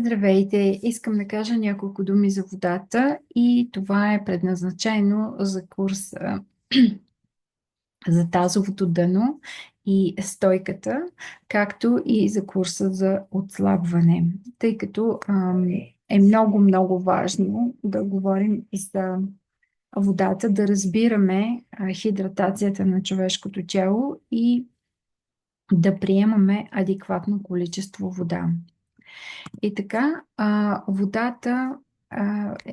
Здравейте! Искам да кажа няколко думи за водата и това е предназначено за курса за тазовото дъно и стойката, както и за курса за отслабване, тъй като е много важно да говорим за водата, да разбираме хидратацията на човешкото тяло и да приемаме адекватно количество вода. И така, водата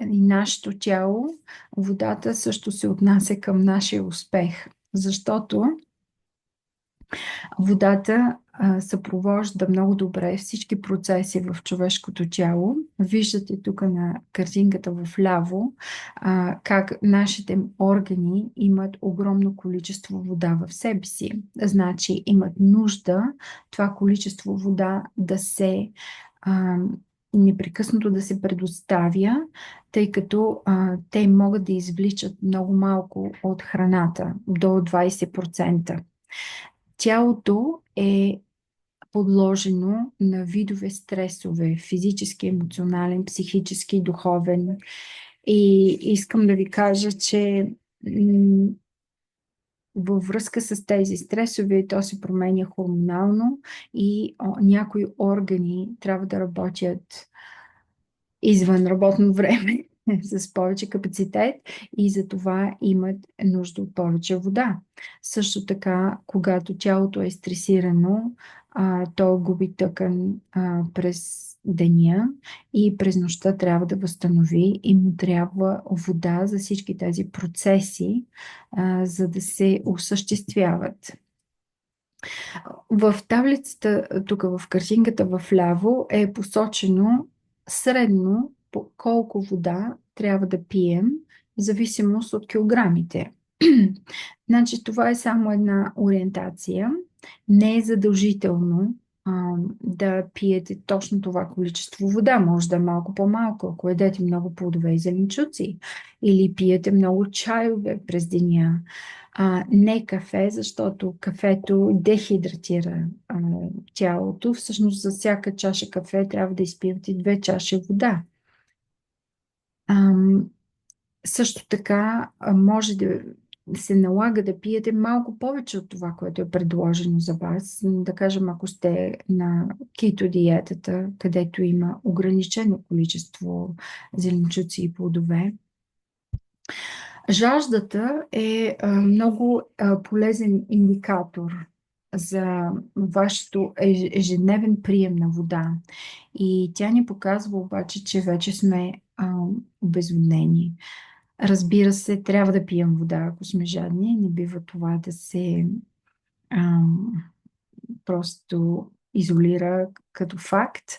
и нашето тяло, водата също се отнася към нашия успех, защото водата съпровожда много добре всички процеси в човешкото тяло. Виждате тук на картинката в ляво как нашите органи имат огромно количество вода в себе си. Значи имат нужда това количество вода да се непрекъснато да се предоставя, тъй като те могат да извличат много малко от храната, до 20%. Тялото е подложено на видове стресове, физически, емоционален, психически, духовен. И искам да ви кажа, че във връзка с тези стресове, то се променя хормонално и някои органи трябва да работят извън работно време с повече капацитет и за това имат нужда от повече вода. Също така, когато тялото е стресирано, то губи тъкан през деня и през нощта трябва да възстанови и му трябва вода за всички тези процеси, за да се осъществяват. В таблицата, тук в картинката в ляво е посочено средно по колко вода трябва да пием, в зависимост от килограмите. Значи това е само една ориентация. Не е задължително да пиете точно това количество вода. Може да е малко по-малко, ако едете много плодове и зеленчуци или пиете много чайове през деня. Не кафе, защото кафето дехидратира тялото. Всъщност за всяка чаша кафе трябва да изпивате 2 чаши вода. Също така може да се налага да пиете малко повече от това, което е предложено за вас. Да кажем, ако сте на кето диетата, където има ограничено количество зеленчуци и плодове. Жаждата е много полезен индикатор за вашето ежедневен прием на вода. И тя ни показва обаче, че вече сме обезводнени. Разбира се, трябва да пием вода, ако сме жадни. Не бива това да се просто изолира като факт.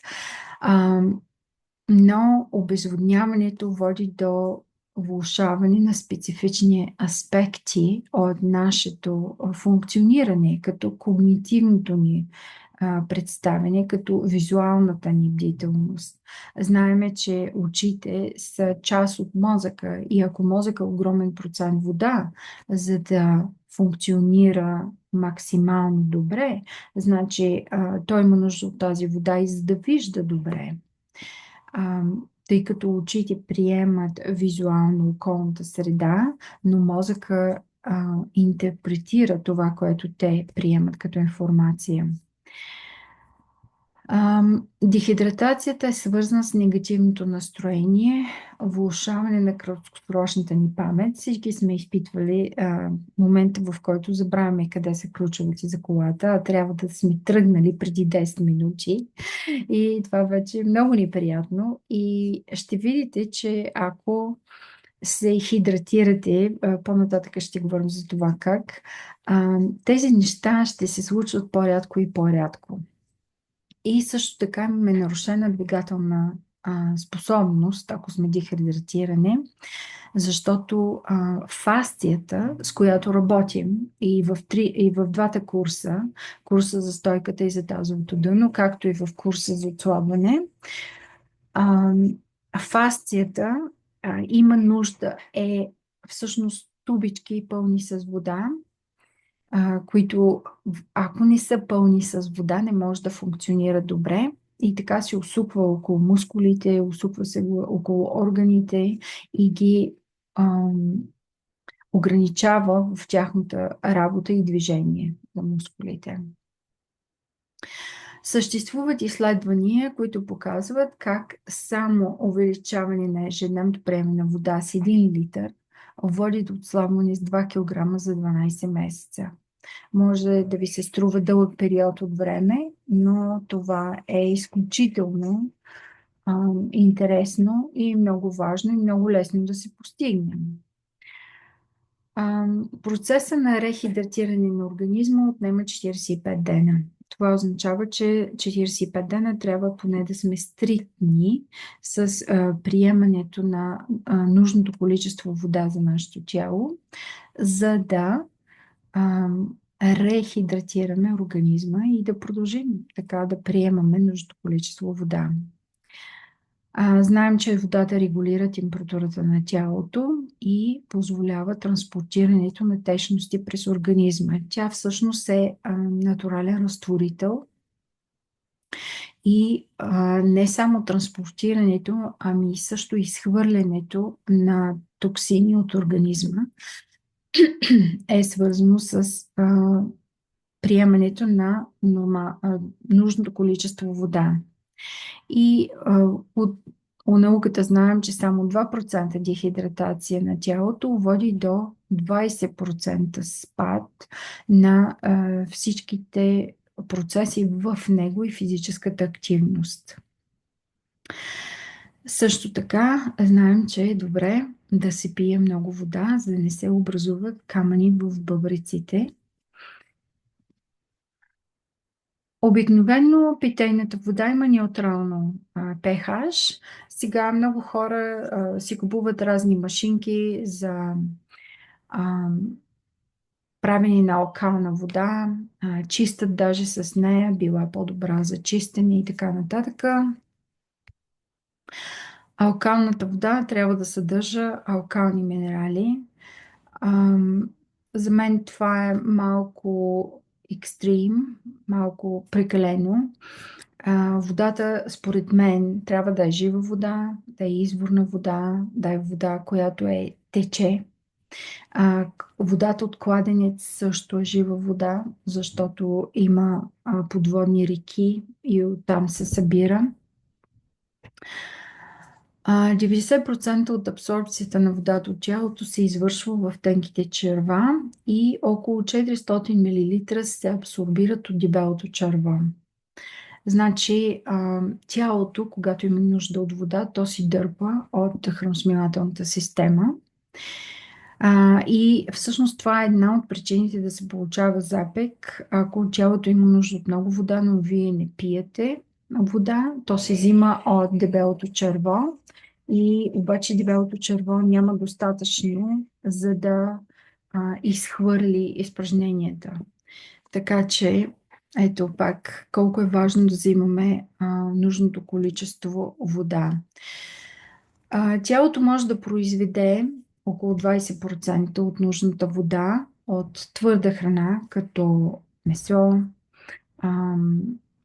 Но обезводняването води до влошаване на специфични аспекти от нашето функциониране, като когнитивното ни представяне, като визуалната ни бдителност. Знаеме, че очите са част от мозъка и ако мозъка е огромен процент вода, за да функционира максимално добре, значи той има нужда от тази вода и за да вижда добре. Тъй като очите приемат визуално околната среда, но мозъка интерпретира това, което те приемат като информация. Дехидратацията е свързана с негативното настроение, влошаване на краткосрочната ни памет. Всички сме изпитвали момента, в който забравяме къде са ключовете за колата, а трябва да сме тръгнали преди 10 минути. И това вече е много неприятно. И ще видите, че ако се хидратирате, по-нататък ще говорим за това как, тези неща ще се случват по-рядко и по-рядко. И също така имаме нарушена двигателна способност, ако сме дехидратирани, защото фастията, с която работим и в двата курса, курса за стойката и за тазовото дъно, както и в курса за отслабване, фастията има нужда, всъщност тубички пълни с вода, които ако не са пълни с вода, не може да функционира добре и така се усуква около мускулите, усуква се около органите и ги ограничава в тяхната работа и движение на мускулите. Съществуват изследвания, които показват как само увеличаване на ежедневното приемане на вода с 1 литър води до отслабване с 2 кг за 12 месеца. Може да ви се струва дълъг период от време, но това е изключително интересно и много важно и много лесно да се постигне. Процеса на рехидратиране на организма отнема 45 дена. Това означава, че 45 дена трябва поне да сме стриктни с приемането на нужното количество вода за нашето тяло, за да рехидратираме организма и да продължим така да приемаме нужното количество вода. Знаем, че водата регулира температурата на тялото и позволява транспортирането на течности през организма. Тя всъщност е натурален разтворител и не само транспортирането, ами също изхвърлянето на токсини от организма е свързано с приемането на нужното количество вода. И от науката знаем, че само 2% дехидратация на тялото води до 20% спад на всичките процеси в него и физическата активност. Също така знаем, че е добре да се пие много вода, за да не се образуват камъни в бъбреците. Обикновено питейната вода има неутрално pH. Сега много хора си купуват разни машинки за правене на алкална вода, чистят даже с нея, била по-добра за чистене и така нататък. Алкалната вода трябва да съдържа алкални минерали. За мен това е малко екстрим, малко прекалено. Водата, според мен, трябва да е жива вода, да е изворна вода, да е вода, която тече. Водата от кладенец също е жива вода, защото има подводни реки и оттам се събира. 90% от абсорбцията на водата от тялото се извършва в тънките черва и около 400 мл се абсорбират от дебелото черво. Значи тялото, когато има нужда от вода, то си дърпа от храносмилателната система. И всъщност това е една от причините да се получава запек. Ако тялото има нужда от много вода, но вие не пиете вода, то се взима от дебелото черво. И обаче дебелото черво няма достатъчно, за да изхвърли изпражненията. Така че, ето пак, колко е важно да взимаме нужното количество вода. Тялото може да произведе около 20% от нужната вода от твърда храна, като месо,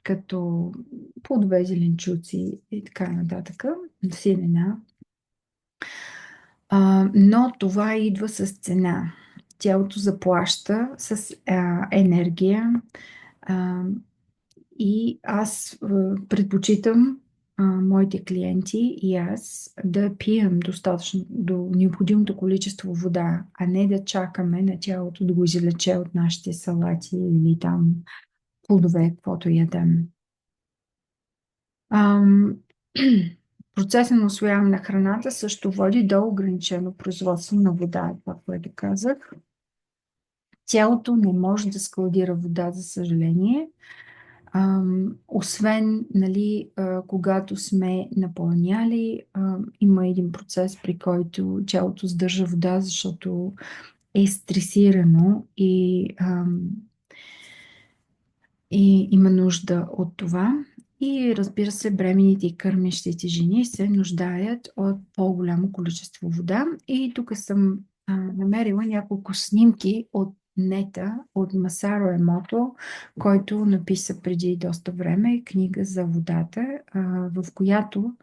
като плодове, зеленчуци и така нататък, сирена. Но това идва с цена. Тялото заплаща с енергия и аз предпочитам моите клиенти и аз да пием достатъчно до необходимото количество вода, а не да чакаме на тялото да го излече от нашите салати или там плодове, каквото ядем. Процесът на усвояване на храната също води до ограничено производство на вода, това, което казах. Тялото не може да складира вода, за съжаление, освен, когато сме напълняли, има един процес, при който тялото сдържа вода, защото е стресирано и има нужда от това. И разбира се, бременните и кърмещите жени се нуждаят от по-голямо количество вода. И тук съм намерила няколко снимки от Нета от Масаро Емото, който написа преди доста време книга за водата, в която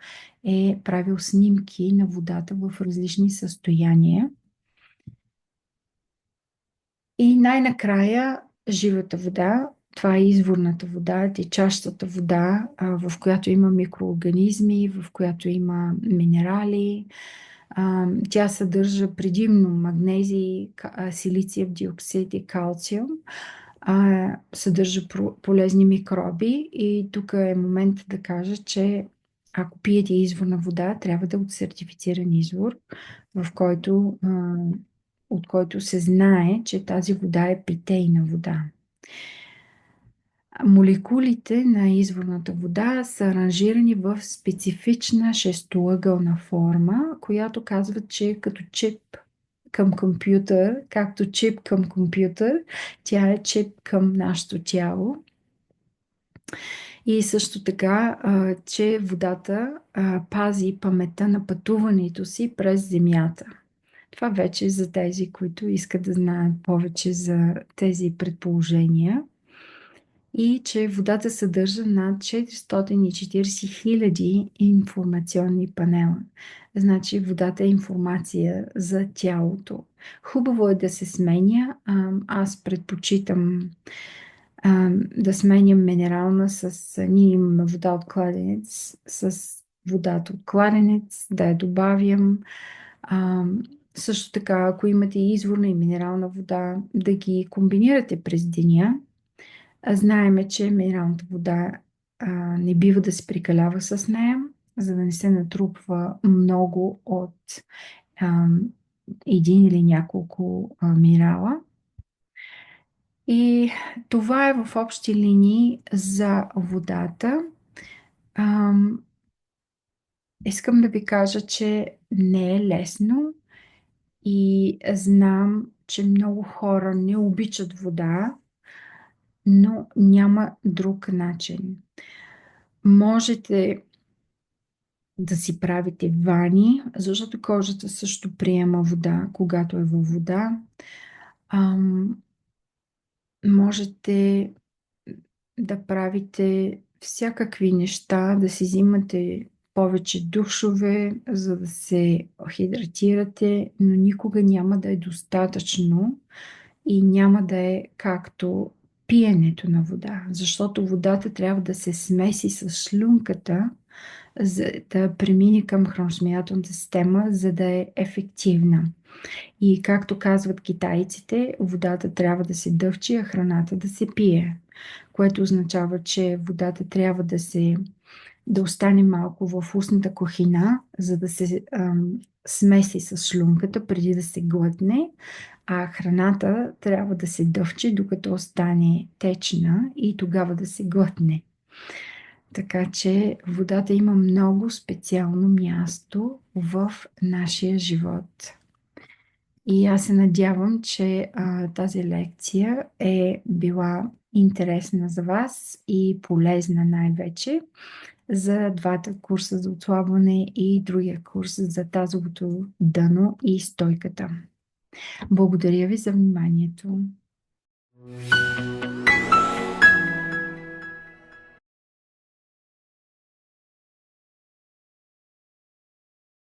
е правил снимки на водата в различни състояния. И най-накрая живата вода, това е изворната вода, течащата вода, в която има микроорганизми, в която има минерали. Тя съдържа предимно магнезий, силициев диоксид и калциум. Съдържа полезни микроби и тук е момент да кажа, че ако пиете изворна вода, трябва да е от сертифициран извор, в който от който се знае, че тази вода е питейна вода. Молекулите на изворната вода са аранжирани в специфична шестоъгълна форма, която казва, че като чип към компютър, както чип към компютър, тя е чип към нашето тяло. И също така, че водата пази паметта на пътуването си през Земята. Това вече за тези, които искат да знаят повече за тези предположения. И че водата съдържа над 440 хиляди информационни панела. Значи водата е информация за тялото. Хубаво е да се сменя. Аз предпочитам да сменям минерална с... Ние имаме вода от кладенец, с водата от кладенец, да я добавям. Също така, ако имате изворна и минерална вода, да ги комбинирате през деня. Знаеме, че минералната вода не бива да се прикалява с нея, за да не се натрупва много от един или няколко минерала. И това е в общи линии за водата. Искам да ви кажа, че не е лесно и знам, че много хора не обичат вода, но няма друг начин. Можете да си правите вани, защото кожата също приема вода, когато е във вода. Можете да правите всякакви неща, да си взимате повече душове, за да се хидратирате, но никога няма да е достатъчно и няма да е както пиенето на вода, защото водата трябва да се смеси с шлюнката, за да премине към храносмилателната система, за да е ефективна. И както казват китайците, водата трябва да се дъвчи, а храната да се пие, което означава, че водата трябва да остане малко в устната кухина, за да се смеси с шлунката преди да се глътне, а храната трябва да се дъвчи, докато остане течна и тогава да се глътне. Така че водата има много специално място в нашия живот. И аз се надявам, че тази лекция е била интересна за вас и полезна най-вече за двата курса за отслабване и другия курс за тазовото дъно и стойката. Благодаря ви за вниманието.